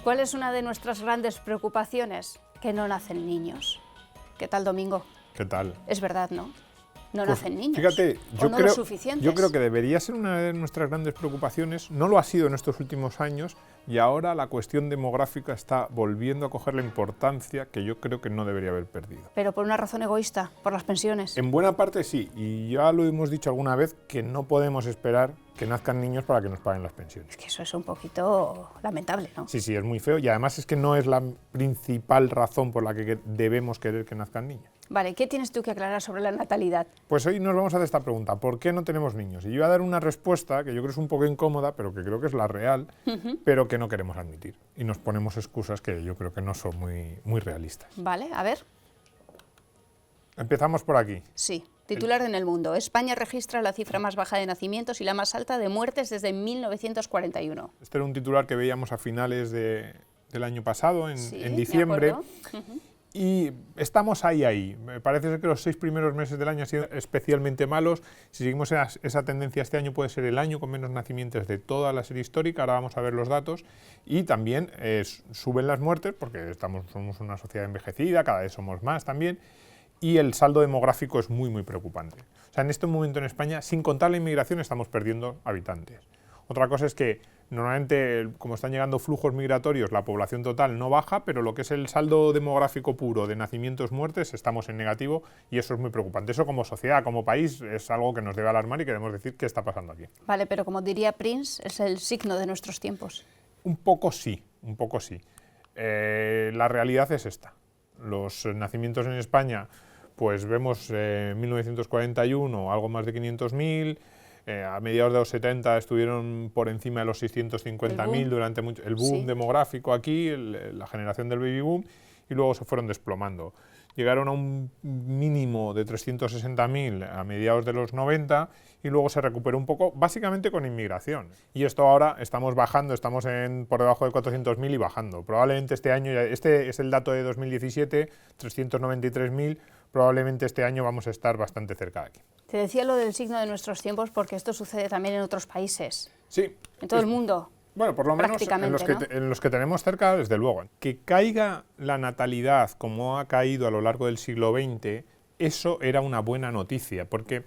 ¿Cuál es una de nuestras grandes preocupaciones? Que no nacen niños. ¿Qué tal, Domingo? ¿Qué tal? Es verdad, ¿no? No Pues, nacen niños. fíjate, o no lo suficientes. yo creo que debería ser una de nuestras grandes preocupaciones. No lo ha sido en estos últimos años y ahora la cuestión demográfica está volviendo a coger la importancia que yo creo que no debería haber perdido. Pero por una razón egoísta, por las pensiones. En buena parte sí, y ya lo hemos dicho alguna vez, que no podemos esperar que nazcan niños para que nos paguen las pensiones. Es que eso es un poquito lamentable, ¿no? Sí, sí, es muy feo y además es que no es la principal razón por la que debemos querer que nazcan niños. Vale, ¿qué tienes tú que aclarar sobre la natalidad? Pues hoy nos vamos a hacer esta pregunta, ¿por qué no tenemos niños? Y yo voy a dar una respuesta que yo creo es un poco incómoda, pero que creo que es la real, pero que no queremos admitir. Y nos ponemos excusas que yo creo que no son muy realistas. Vale, a ver. Empezamos por aquí. Sí. Titular en El Mundo. España registra la cifra más baja de nacimientos y la más alta de muertes desde 1941. Este era un titular que veíamos a finales del año pasado, en diciembre. De acuerdo. Y estamos ahí. Me parece ser que los 6 primeros meses del año han sido especialmente malos. Si seguimos esa tendencia este año, puede ser el año con menos nacimientos de toda la serie histórica. Ahora vamos a ver los datos. Y también suben las muertes, porque somos una sociedad envejecida, cada vez somos más también. Y el saldo demográfico es muy preocupante. O sea, en este momento en España, sin contar la inmigración, estamos perdiendo habitantes. Otra cosa es que normalmente, como están llegando flujos migratorios, la población total no baja, pero lo que es el saldo demográfico puro de nacimientos-muertes, estamos en negativo y eso es muy preocupante. Eso como sociedad, como país, es algo que nos debe alarmar y queremos decir qué está pasando aquí. Vale, pero como diría Prince, es el signo de nuestros tiempos. Un poco sí. La realidad es esta. Los nacimientos en España, pues vemos en 1941 algo más de 500.000, a mediados de los 70 estuvieron por encima de los 650.000 durante mucho, el boom demográfico aquí, la generación del baby boom, y luego se fueron desplomando. Llegaron a un mínimo de 360.000 a mediados de los 90 y luego se recuperó un poco, básicamente con inmigración. Y esto ahora estamos bajando, estamos por debajo de 400.000 y bajando. Probablemente este año, este es el dato de 2017, 393.000, probablemente este año vamos a estar bastante cerca de aquí. Te decía lo del signo de nuestros tiempos porque esto sucede también en otros países. Sí. En todo el mundo. Bueno, por lo menos en los que tenemos cerca, desde luego. Que caiga la natalidad como ha caído a lo largo del siglo XX, eso era una buena noticia, porque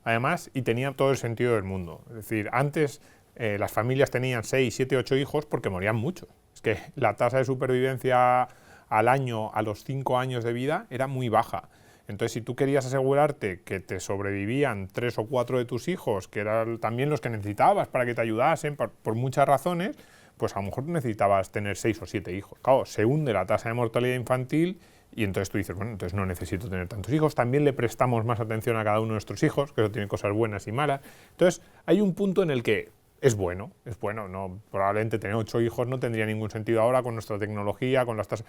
además, y tenía todo el sentido del mundo. Es decir, antes las familias tenían 6, 7, 8 hijos porque morían muchos. Es que la tasa de supervivencia al año, a los 5 años de vida, era muy baja. Entonces, si tú querías asegurarte que te sobrevivían 3 o 4 de tus hijos, que eran también los que necesitabas para que te ayudasen, por muchas razones, pues a lo mejor necesitabas tener 6 o 7 hijos. Claro, se hunde la tasa de mortalidad infantil y entonces tú dices, bueno, entonces no necesito tener tantos hijos. También le prestamos más atención a cada uno de nuestros hijos, que eso tiene cosas buenas y malas. Entonces, hay un punto en el que es bueno, no, probablemente tener 8 hijos no tendría ningún sentido ahora con nuestra tecnología, con las tasas.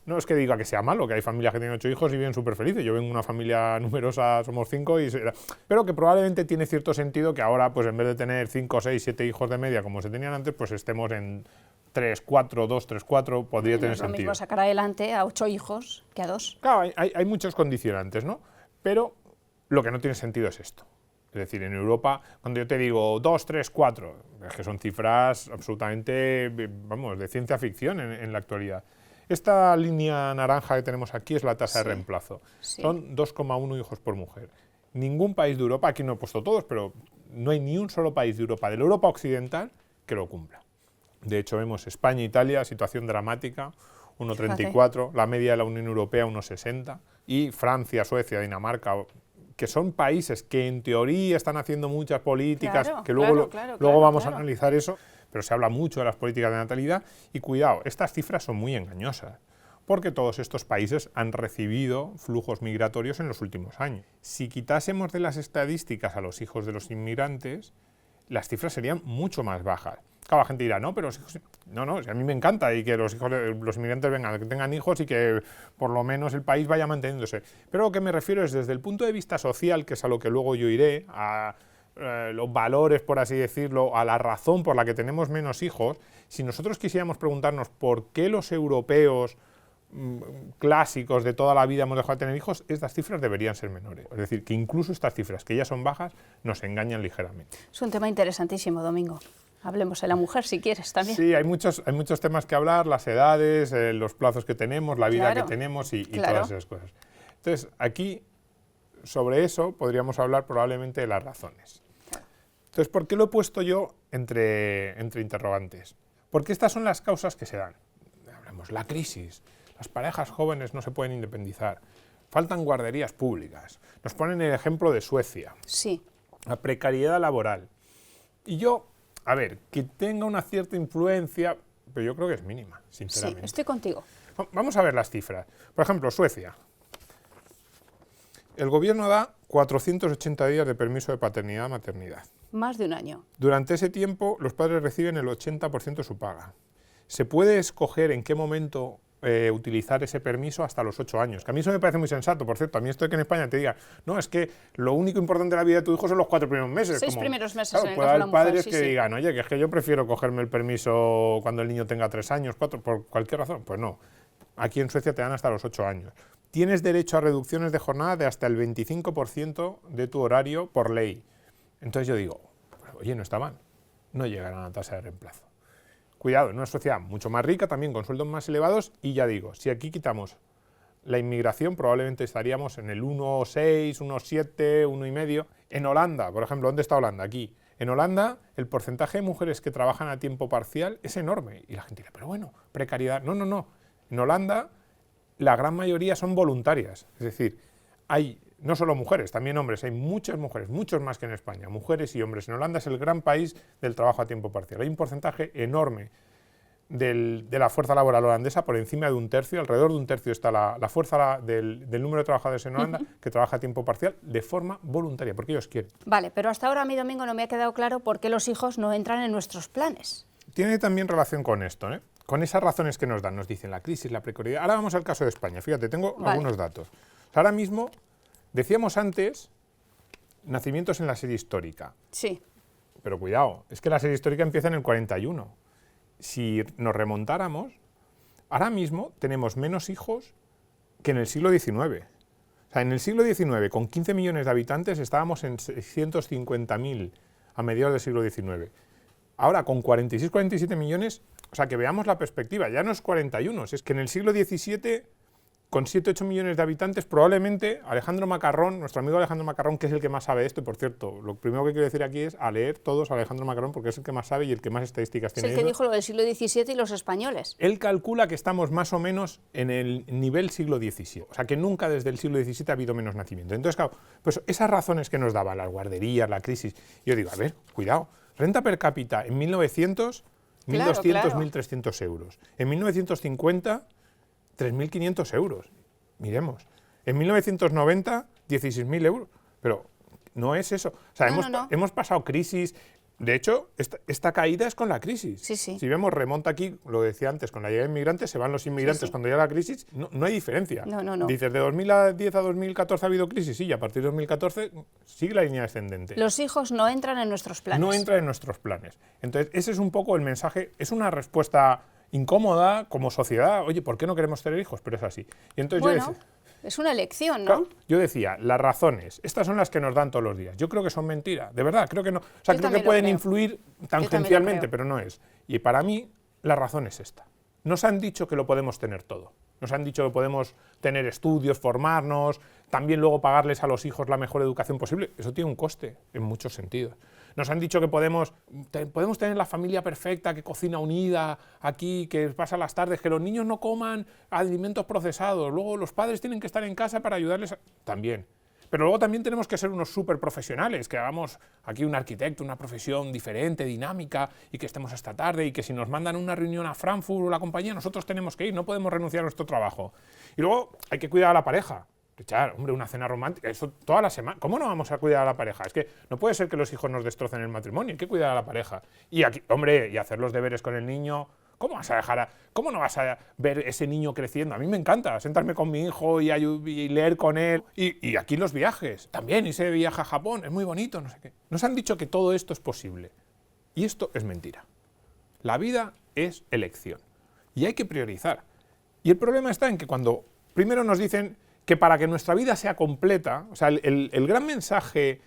No es que diga que sea malo, que hay familias que tienen 8 hijos y viven súper felices. Yo vengo de una familia numerosa, somos 5, pero que probablemente tiene cierto sentido que ahora, pues en vez de tener 5, 6, 7 hijos de media como se tenían antes, pues estemos en 3, 4, 2, 3, 4, podría tener sentido. Es lo mismo sacar adelante a 8 hijos que a 2. Claro, hay muchos condicionantes, ¿no? Pero lo que no tiene sentido es esto. Es decir, en Europa, cuando yo te digo 2, 3, 4, es que son cifras absolutamente, vamos, de ciencia ficción en la actualidad. Esta línea naranja que tenemos aquí es la tasa de reemplazo. Son 2,1 hijos por mujer. Ningún país de Europa, aquí no he puesto todos, pero no hay ni un solo país de Europa, de la Europa occidental, que lo cumpla. De hecho, vemos España e Italia, situación dramática, 1,34, la media de la Unión Europea, 1,60, y Francia, Suecia, Dinamarca, que son países que en teoría están haciendo muchas políticas, que luego vamos a analizar eso, pero se habla mucho de las políticas de natalidad, y cuidado, estas cifras son muy engañosas, porque todos estos países han recibido flujos migratorios en los últimos años. Si quitásemos de las estadísticas a los hijos de los inmigrantes, las cifras serían mucho más bajas. Claro, la gente dirá, no, pero los hijos... No, a mí me encanta y que los inmigrantes vengan, que tengan hijos y que por lo menos el país vaya manteniéndose. Pero lo que me refiero es desde el punto de vista social, que es a lo que luego yo iré, a los valores, por así decirlo, a la razón por la que tenemos menos hijos. Si nosotros quisiéramos preguntarnos por qué los europeos clásicos de toda la vida hemos dejado de tener hijos, estas cifras deberían ser menores. Es decir, que incluso estas cifras, que ya son bajas, nos engañan ligeramente. Es un tema interesantísimo, Domingo. Hablemos de la mujer si quieres también. Sí, hay muchos temas que hablar, las edades, los plazos que tenemos, la vida Claro, que tenemos y claro. todas esas cosas. Entonces, aquí, sobre eso, podríamos hablar probablemente de las razones. Entonces, ¿por qué lo he puesto yo entre interrogantes? Porque estas son las causas que se dan. Hablamos, la crisis, las parejas jóvenes no se pueden independizar, faltan guarderías públicas, nos ponen el ejemplo de Suecia, Sí. la precariedad laboral. Y yo, a ver, que tenga una cierta influencia, pero yo creo que es mínima, Sí, sinceramente. estoy contigo. Vamos a ver las cifras. Por ejemplo, Suecia. El gobierno da 480 días de permiso de paternidad-maternidad. Más de un año. Durante ese tiempo, los padres reciben el 80% de su paga. Se puede escoger en qué momento utilizar ese permiso hasta los 8 años, que a mí eso me parece muy sensato. Por cierto, a mí esto de que en España te digan, no, es que lo único importante de la vida de tu hijo son los 4 primeros meses. 6 primeros meses, claro, en el puede caso de haber la mujer, padres sí, que sí. digan, oye, que es que yo prefiero cogerme el permiso cuando el niño tenga 3 años, 4, por cualquier razón. Pues no, aquí en Suecia te dan hasta los 8 años. Tienes derecho a reducciones de jornada de hasta el 25% de tu horario por ley. Entonces yo digo, oye, no está mal, no llegarán a la tasa de reemplazo. Cuidado, en una sociedad mucho más rica, también con sueldos más elevados, y ya digo, si aquí quitamos la inmigración, probablemente estaríamos en el 1,6, 1,7, 1,5. En Holanda, por ejemplo, ¿dónde está Holanda? Aquí. En Holanda, el porcentaje de mujeres que trabajan a tiempo parcial es enorme. Y la gente dice, pero bueno, precariedad. No, no, no. En Holanda, la gran mayoría son voluntarias. Es decir, hay no solo mujeres, también hombres, hay muchas mujeres, muchos más que en España, mujeres y hombres. En Holanda es el gran país del trabajo a tiempo parcial. Hay un porcentaje enorme de la fuerza laboral holandesa, por encima de un tercio, alrededor de un tercio está la fuerza del número de trabajadores en Holanda que trabaja a tiempo parcial de forma voluntaria, porque ellos quieren. Vale, pero hasta ahora a mí, Domingo, no me ha quedado claro por qué los hijos no entran en nuestros planes. Tiene también relación con esto, ¿eh? Con esas razones que nos dan, nos dicen la crisis, la precariedad. Ahora vamos al caso de España, fíjate, tengo algunos datos. Ahora mismo, decíamos antes, nacimientos en la serie histórica. Sí. Pero cuidado, es que la serie histórica empieza en el 41. Si nos remontáramos, ahora mismo tenemos menos hijos que en el siglo XIX. O sea, en el siglo XIX, con 15 millones de habitantes, estábamos en 650.000 a mediados del siglo XIX. Ahora, con 46, 47 millones, o sea, que veamos la perspectiva, ya no es 41, es que en el siglo XVII, con 7, 8 millones de habitantes, probablemente Alejandro Macarrón, nuestro amigo Alejandro Macarrón, que es el que más sabe de esto, y por cierto, lo primero que quiero decir aquí es a leer todos a Alejandro Macarrón, porque es el que más sabe y el que más estadísticas Es tiene. el que dijo lo del siglo XVII y los españoles. Él calcula que estamos más o menos en el nivel siglo XVII, o sea que nunca desde el siglo XVII ha habido menos nacimiento. Entonces, claro, pues esas razones que nos daban, las guarderías, la crisis, yo digo, a ver, cuidado, renta per cápita en 1900, 1.200, Claro. 1.300 euros. En 1950, 3.500 euros. Miremos. En 1990, 16.000 euros. Pero no es eso. O sea, No. hemos pasado crisis. De hecho, esta caída es con la crisis. Sí, sí. Si vemos, remonta aquí, lo decía antes, con la llegada de inmigrantes, se van los inmigrantes Sí. cuando llega la crisis, no hay diferencia. No. Dices, de 2010 a 2014 ha habido crisis, sí, y a partir de 2014 sigue la línea descendente. Los hijos no entran en nuestros planes. No entra en nuestros planes. Entonces, ese es un poco el mensaje, es una respuesta incómoda como sociedad, oye, ¿por qué no queremos tener hijos? Pero es así. Y entonces Bueno, es una elección, ¿no? claro, yo decía, las razones, estas son las que nos dan todos los días. Yo creo que son mentiras, de verdad, creo que no. O sea, Yo creo que también lo pueden creo. influir también tangencialmente, lo creo. pero no es. Y para mí, la razón es esta. Nos han dicho que lo podemos tener todo. Nos han dicho que podemos tener estudios, formarnos, también luego pagarles a los hijos la mejor educación posible. Eso tiene un coste, en muchos sentidos. Nos han dicho que podemos tener la familia perfecta, que cocina unida aquí, que pasa las tardes, que los niños no coman alimentos procesados. Luego los padres tienen que estar en casa para ayudarles también. Pero luego también tenemos que ser unos súper profesionales, que hagamos aquí un arquitecto, una profesión diferente, dinámica, y que estemos hasta tarde, y que si nos mandan una reunión a Frankfurt o la compañía, nosotros tenemos que ir, no podemos renunciar a nuestro trabajo. Y luego hay que cuidar a la pareja. Echar, hombre, una cena romántica, eso toda la semana. ¿Cómo no vamos a cuidar a la pareja? Es que no puede ser que los hijos nos destrocen el matrimonio, hay que cuidar a la pareja. Y aquí, hombre, y hacer los deberes con el niño. ¿Cómo no vas a ver ese niño creciendo? A mí me encanta sentarme con mi hijo y leer con él. Y aquí los viajes, también irse de viaje a Japón, es muy bonito, no sé qué. Nos han dicho que todo esto es posible. Y esto es mentira. La vida es elección. Y hay que priorizar. Y el problema está en que cuando primero nos dicen que para que nuestra vida sea completa, o sea, el gran mensaje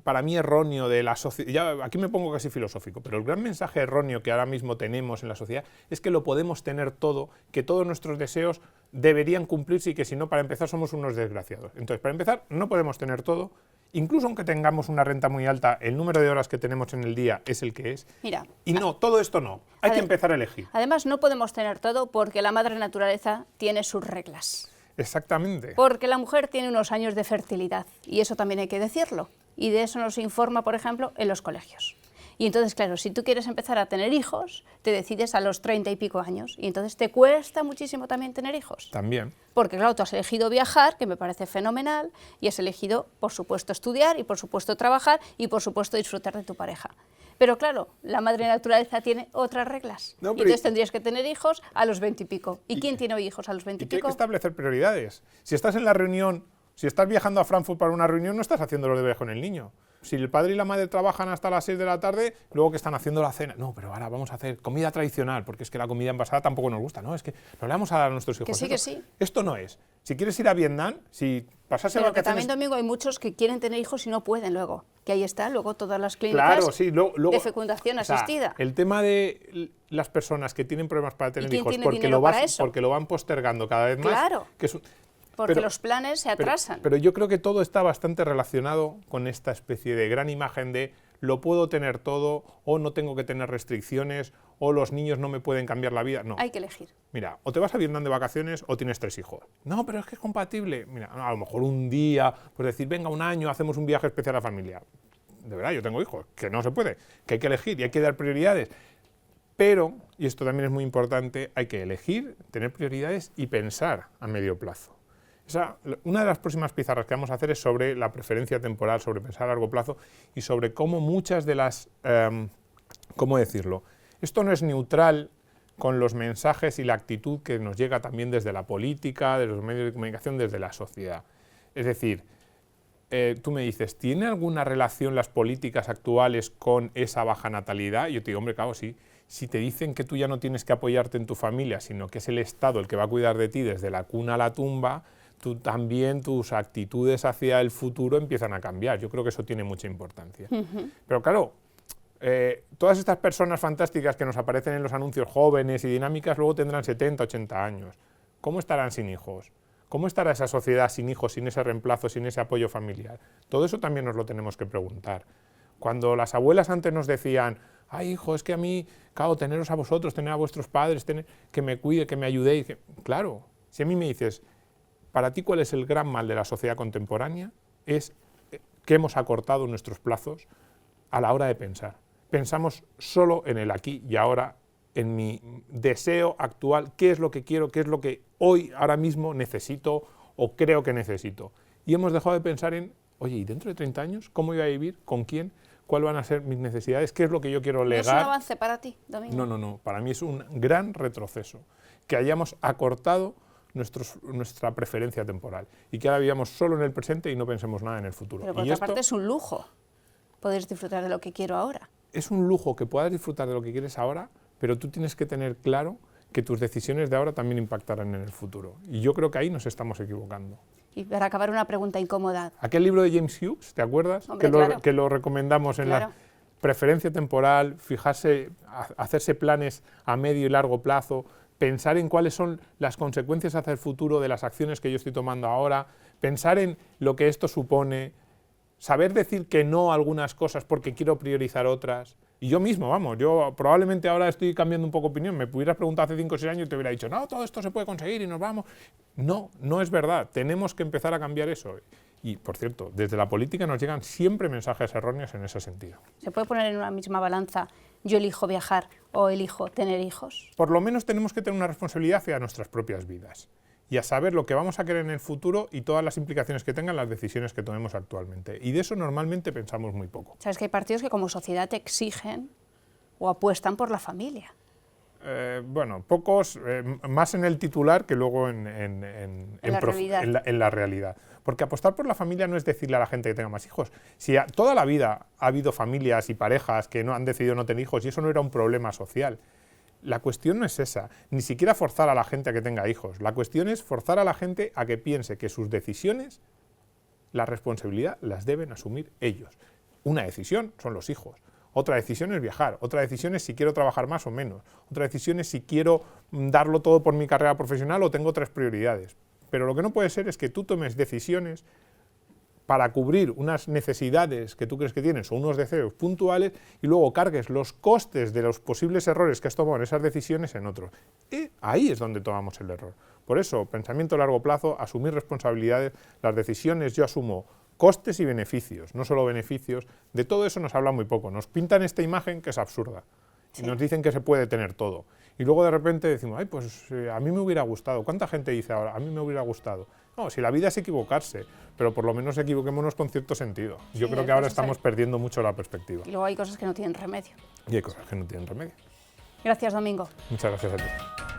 para mí erróneo de la sociedad, aquí me pongo casi filosófico, pero el gran mensaje erróneo que ahora mismo tenemos en la sociedad es que lo podemos tener todo, que todos nuestros deseos deberían cumplirse y que si no, para empezar, somos unos desgraciados. Entonces, para empezar, no podemos tener todo, incluso aunque tengamos una renta muy alta, el número de horas que tenemos en el día es el que es. Mira, y no, todo esto no, hay que empezar a elegir. Además, no podemos tener todo porque la madre naturaleza tiene sus reglas. Exactamente. Porque la mujer tiene unos años de fertilidad, y eso también hay que decirlo. Y de eso nos informa, por ejemplo, en los colegios. Y entonces, claro, si tú quieres empezar a tener hijos, te decides a los 30 y pico años. Y entonces te cuesta muchísimo también tener hijos. También. Porque, claro, tú has elegido viajar, que me parece fenomenal, y has elegido, por supuesto, estudiar, y por supuesto, trabajar, y por supuesto, disfrutar de tu pareja. Pero claro, la madre naturaleza tiene otras reglas. No, y entonces tendrías que tener hijos a los 20 y pico. ¿Y quién tiene hijos a los 20 y pico? Hay que establecer prioridades. Si estás en la reunión, si estás viajando a Frankfurt para una reunión, no estás haciendo los deberes con el niño. Si el padre y la madre trabajan hasta las 6 de la tarde, luego que están haciendo la cena. No, pero ahora vamos a hacer comida tradicional, porque es que la comida envasada tampoco nos gusta. No, es que no le vamos a dar a nuestros hijos. Que sí. Esto no es. Si quieres ir a Vietnam, si pasase pero vacaciones... que también, Domingo, hay muchos que quieren tener hijos y no pueden luego. Que ahí están luego todas las clínicas de fecundación asistida. El tema de las personas que tienen problemas para tener hijos porque lo van postergando cada vez más... Claro. Que es porque los planes se atrasan. Pero yo creo que todo está bastante relacionado con esta especie de gran imagen de lo puedo tener todo, o no tengo que tener restricciones, o los niños no me pueden cambiar la vida. No. Hay que elegir. Mira, o te vas a Vietnam de vacaciones o tienes 3 hijos. No, pero es que es compatible. Mira, a lo mejor un día, pues decir, venga, un año, hacemos un viaje especial a la familia. De verdad, yo tengo hijos, que no se puede, que hay que elegir y hay que dar prioridades. Pero, y esto también es muy importante, hay que elegir, tener prioridades y pensar a medio plazo. Una de las próximas pizarras que vamos a hacer es sobre la preferencia temporal, sobre pensar a largo plazo y sobre cómo muchas de las... ¿cómo decirlo? Esto no es neutral con los mensajes y la actitud que nos llega también desde la política, de los medios de comunicación, desde la sociedad. Es decir, tú me dices, ¿tiene alguna relación las políticas actuales con esa baja natalidad? Y yo te digo, hombre, claro, sí. Si te dicen que tú ya no tienes que apoyarte en tu familia, sino que es el Estado el que va a cuidar de ti desde la cuna a la tumba, tú también tus actitudes hacia el futuro empiezan a cambiar. Yo creo que eso tiene mucha importancia. Pero claro, todas estas personas fantásticas que nos aparecen en los anuncios jóvenes y dinámicas, luego tendrán 70, 80 años. ¿Cómo estarán sin hijos? ¿Cómo estará esa sociedad sin hijos, sin ese reemplazo, sin ese apoyo familiar? Todo eso también nos lo tenemos que preguntar. Cuando las abuelas antes nos decían, ay, hijo, es que a mí, claro, teneros a vosotros, tener a vuestros padres, que me cuide, que me ayudéis. Claro, si a mí me dices, para ti, ¿cuál es el gran mal de la sociedad contemporánea? Es que hemos acortado nuestros plazos a la hora de pensar. Pensamos solo en el aquí y ahora, en mi deseo actual, qué es lo que quiero, qué es lo que hoy, ahora mismo necesito o creo que necesito. Y hemos dejado de pensar en, oye, ¿y dentro de 30 años cómo voy a vivir? ¿Con quién? ¿Cuáles van a ser mis necesidades? ¿Qué es lo que yo quiero legar? ¿No es un avance para ti, Domingo? No. Para mí es un gran retroceso. Que hayamos acortado nuestra preferencia temporal y que ahora vivamos solo en el presente y no pensemos nada en el futuro. Pero por otra parte es un lujo poder disfrutar de lo que quiero ahora. Es un lujo que puedas disfrutar de lo que quieres ahora, pero tú tienes que tener claro que tus decisiones de ahora también impactarán en el futuro. Y yo creo que ahí nos estamos equivocando. Y para acabar, una pregunta incómoda. Aquel libro de James Hughes, ¿te acuerdas? Hombre, que lo recomendamos en la preferencia temporal, fijarse, hacerse planes a medio y largo plazo, pensar en cuáles son las consecuencias hacia el futuro de las acciones que yo estoy tomando ahora, pensar en lo que esto supone, saber decir que no a algunas cosas porque quiero priorizar otras. Y yo mismo, vamos, yo probablemente ahora estoy cambiando un poco de opinión. Me hubieras preguntado hace 5 o 6 años y te hubiera dicho, no, todo esto se puede conseguir y nos vamos. No, no es verdad. Tenemos que empezar a cambiar eso. Y, por cierto, desde la política nos llegan siempre mensajes erróneos en ese sentido. ¿Se puede poner en una misma balanza yo elijo viajar o elijo tener hijos? Por lo menos tenemos que tener una responsabilidad hacia nuestras propias vidas y a saber lo que vamos a querer en el futuro y todas las implicaciones que tengan las decisiones que tomemos actualmente. Y de eso normalmente pensamos muy poco. ¿Sabes que hay partidos que como sociedad te exigen o apuestan por la familia? Bueno, pocos, más en el titular que luego en la realidad. Porque apostar por la familia no es decirle a la gente que tenga más hijos. Si toda la vida ha habido familias y parejas que no han decidido no tener hijos y eso no era un problema social. La cuestión no es esa, ni siquiera forzar a la gente a que tenga hijos. La cuestión es forzar a la gente a que piense que sus decisiones, la responsabilidad las deben asumir ellos. una decisión, son los hijos. Otra decisión es viajar, otra decisión es si quiero trabajar más o menos, otra decisión es si quiero darlo todo por mi carrera profesional o tengo otras prioridades. Pero lo que no puede ser es que tú tomes decisiones para cubrir unas necesidades que tú crees que tienes o unos deseos puntuales y luego cargues los costes de los posibles errores que has tomado en esas decisiones en otros. Y ahí es donde tomamos el error. Por eso, pensamiento a largo plazo, asumir responsabilidades, las decisiones yo asumo costes y beneficios, no solo beneficios. De todo eso nos habla muy poco, nos pintan esta imagen que es absurda. Sí. Y nos dicen que se puede tener todo. Y luego de repente decimos, ay, pues a mí me hubiera gustado. ¿Cuánta gente dice ahora, a mí me hubiera gustado? No, si la vida es equivocarse, pero por lo menos equivoquémonos con cierto sentido. Sí, yo creo que ahora estamos perdiendo mucho la perspectiva. Y luego hay cosas que no tienen remedio. Y hay cosas que no tienen remedio. Gracias, Domingo. Muchas gracias a ti.